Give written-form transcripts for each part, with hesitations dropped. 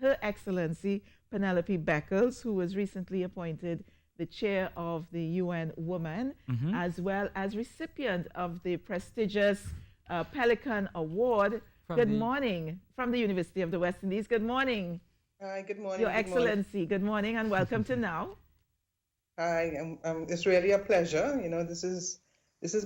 Her Excellency Pennelope Beckles, who was recently appointed the chair of the UN Women, as well as recipient of the prestigious Pelican Award. Good morning from the University of the West Indies. Good morning. Hi, good morning. Your Excellency, good morning and welcome to Now. Hi, it's really a pleasure. You know, this is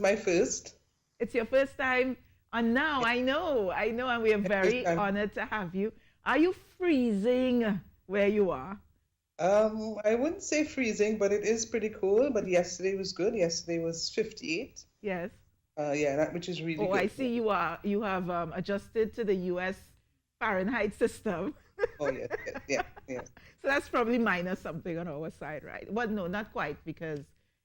my first. It's your first time on Now. I know, and we are very honored to have you. Are you freezing where you are? I wouldn't say freezing, but it is pretty cool. But yesterday was good. Yesterday was 58. Yes. Yeah, which is really good. Oh, I see you have adjusted to the U.S. Fahrenheit system. Oh, yes. So that's probably minus something on our side, right? Well, no, not quite, because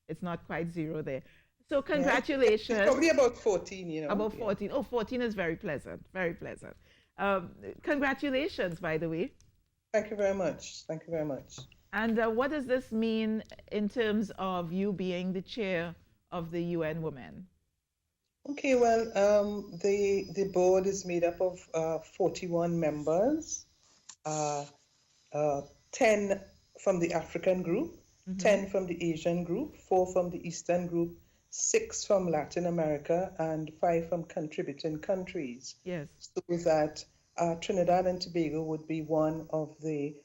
it's not quite zero there. So congratulations. Yeah. It's probably about 14, you know. About 14. Yeah. Oh, 14 is very pleasant, very pleasant. Congratulations, by the way. Thank you very much. Thank you very much. And what does this mean in terms of you being the chair of the UN Women? Okay, well, the board is made up of 41 members, 10 from the African group, 10 from the Asian group, 4 from the Eastern group, 6 from Latin America, and 5 from contributing countries. Yes. So that Trinidad and Tobago would be one of the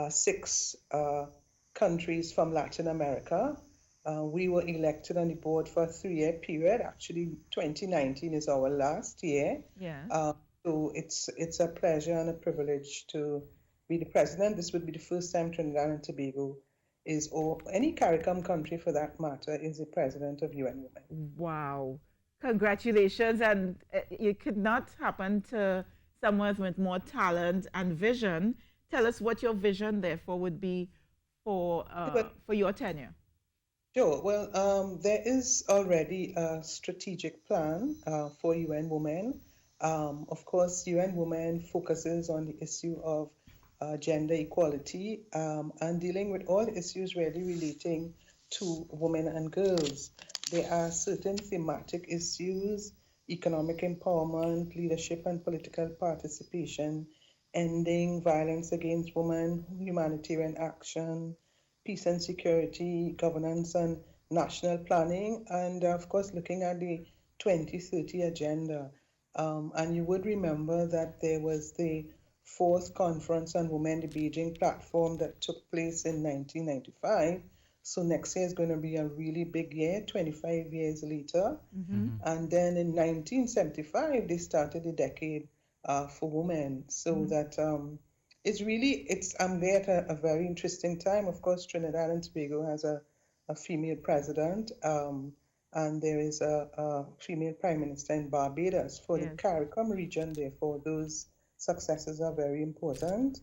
6 countries from Latin America. We were elected on the board for a 3-year period. Actually, 2019 is our last year. Yeah. So it's a pleasure and a privilege to be the president. This would be the first time Trinidad and Tobago is, or any CARICOM country for that matter, is the president of UN Women. Wow. Congratulations. And it could not happen to someone with more talent and vision. Tell us what your vision, therefore, would be for your tenure. Sure. Well, there is already a strategic plan for UN Women. Of course, UN Women focuses on the issue of gender equality and dealing with all issues really relating to women and girls. There are certain thematic issues: economic empowerment, leadership and political participation, ending violence against women, humanitarian action, peace and security, governance and national planning, and of course looking at the 2030 agenda. And you would remember that there was the 4th Conference on Women, the Beijing platform, that took place in 1995. So next year is going to be a really big year, 25 years later. And then in 1975, they started the decade for women. So that I'm there at a very interesting time. Of course, Trinidad and Tobago has a female president, and there is a female prime minister in Barbados. For the CARICOM region, therefore, those successes are very important.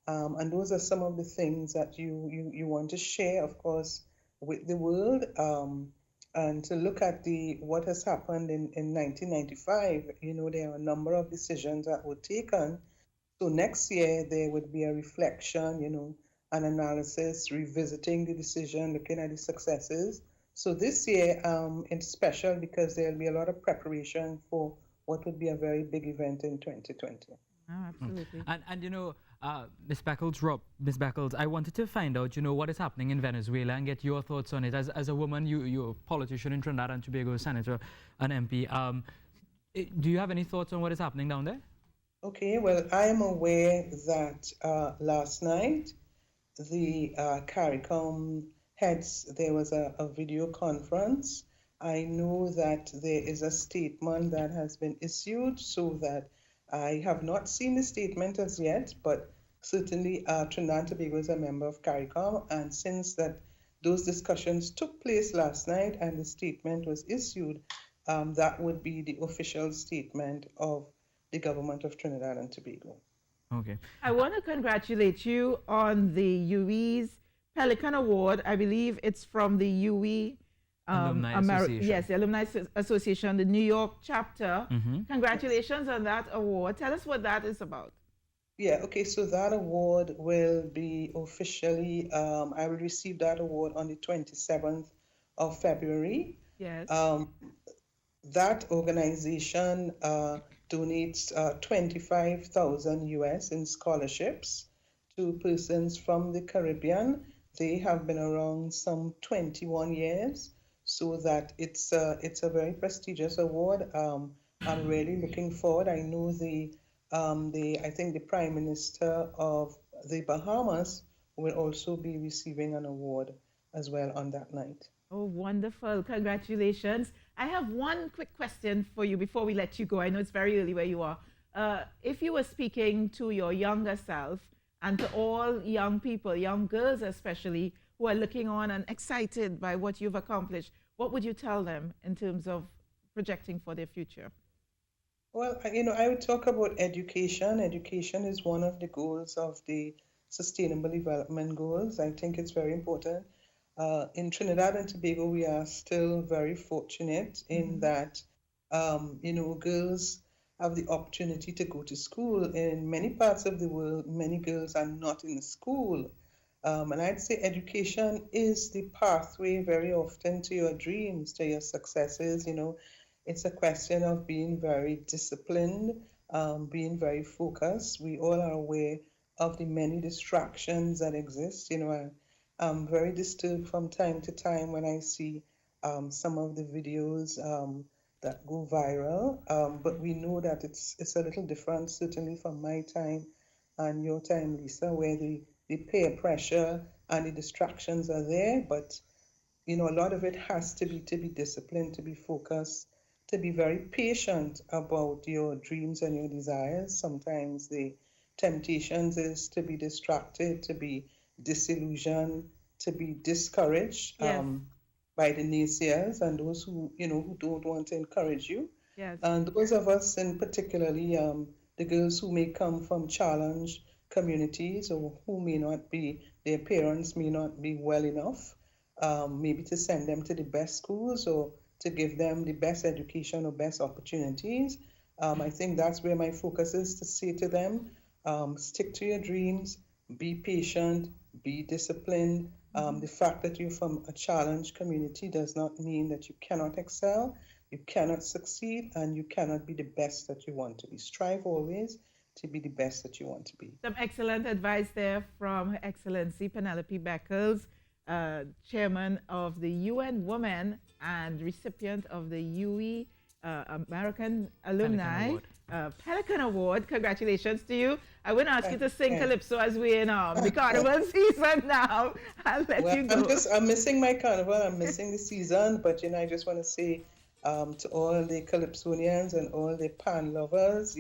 And those are some of the things that you want to share, of course, with the world, and to look at what has happened in 1995. You know, there are a number of decisions that were taken. So next year, there would be a reflection, you know, an analysis, revisiting the decision, looking at the successes. So this year, it's special because there'll be a lot of preparation for what would be a very big event in 2020. Oh, absolutely. And you know, Ms. Beckles, I wanted to find out, you know, what is happening in Venezuela and get your thoughts on it. As a woman, you're a politician in Trinidad and Tobago, senator, an MP. Do you have any thoughts on what is happening down there? Okay, well, I am aware that last night the CARICOM heads, there was a video conference. I know that there is a statement that has been issued, so that I have not seen the statement as yet, but certainly Trinidad and Tobago is a member of CARICOM, and since those discussions took place last night and the statement was issued, that would be the official statement of the government of Trinidad and Tobago. Okay. I want to congratulate you on the UWE's Pelican Award. I believe it's from the UWE Alumni Association. Yes, the Alumni Association, the New York chapter. Congratulations on that award. Tell us what that is about. Yeah, okay, so that award will be officially, I will receive that award on the 27th of February. Yes. That organization donates 25,000 US in scholarships to persons from the Caribbean. They have been around some 21 years, so that it's a very prestigious award. I'm really looking forward. I know I think the Prime Minister of the Bahamas will also be receiving an award as well on that night. Oh, wonderful. Congratulations. I have one quick question for you before we let you go. I know it's very early where you are. If you were speaking to your younger self and to all young people, young girls especially, who are looking on and excited by what you've accomplished, what would you tell them in terms of projecting for their future? Well, I would talk about education. Education is one of the goals of the Sustainable Development Goals. I think it's very important. In Trinidad and Tobago, we are still very fortunate in that, girls have the opportunity to go to school. In many parts of the world, many girls are not in school. And I'd say education is the pathway very often to your dreams, to your successes. It's a question of being very disciplined, being very focused. We all are aware of the many distractions that exist. I'm very disturbed from time to time when I see some of the videos that go viral. But we know that it's a little different, certainly from my time and your time, Lisa, where the peer pressure and the distractions are there. But a lot of it has to be disciplined, to be focused, to be very patient about your dreams and your desires. Sometimes the temptations is to be distracted, to be disillusioned, to be discouraged Yes, by the naysayers and those who don't want to encourage you. yes. And those of us, in particularly the girls who may come from challenged communities or who may not be, their parents may not be well enough, maybe to send them to the best schools or to give them the best education or best opportunities. I think that's where my focus is, to say to them, stick to your dreams, be patient, be disciplined. The fact that you're from a challenged community does not mean that you cannot excel, you cannot succeed, and you cannot be the best that you want to be. Strive always to be the best that you want to be. Some excellent advice there from Her Excellency Pennelope Beckles, Chairman of the UN Women and recipient of the UE American Alumni Pelican Award. Congratulations to you. I wouldn't ask you to sing Calypso as we're in the carnival season now. I'll let you go. I'm missing my carnival. I'm missing the season. But, I just want to say to all the Calypsonians and all the pan lovers,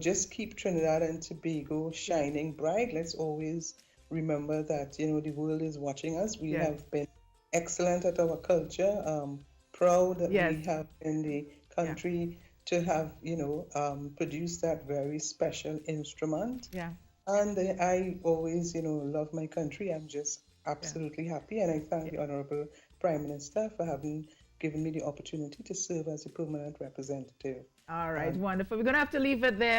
just keep Trinidad and Tobago shining bright. Let's always remember that, the world is watching us. We have been excellent at our culture. Proud that we have in the country to have, produced that very special instrument. Yeah. And I always, love my country. I'm just absolutely happy. And I thank the Honorable Prime Minister for having given me the opportunity to serve as a permanent representative. All right, wonderful. We're going to have to leave it there.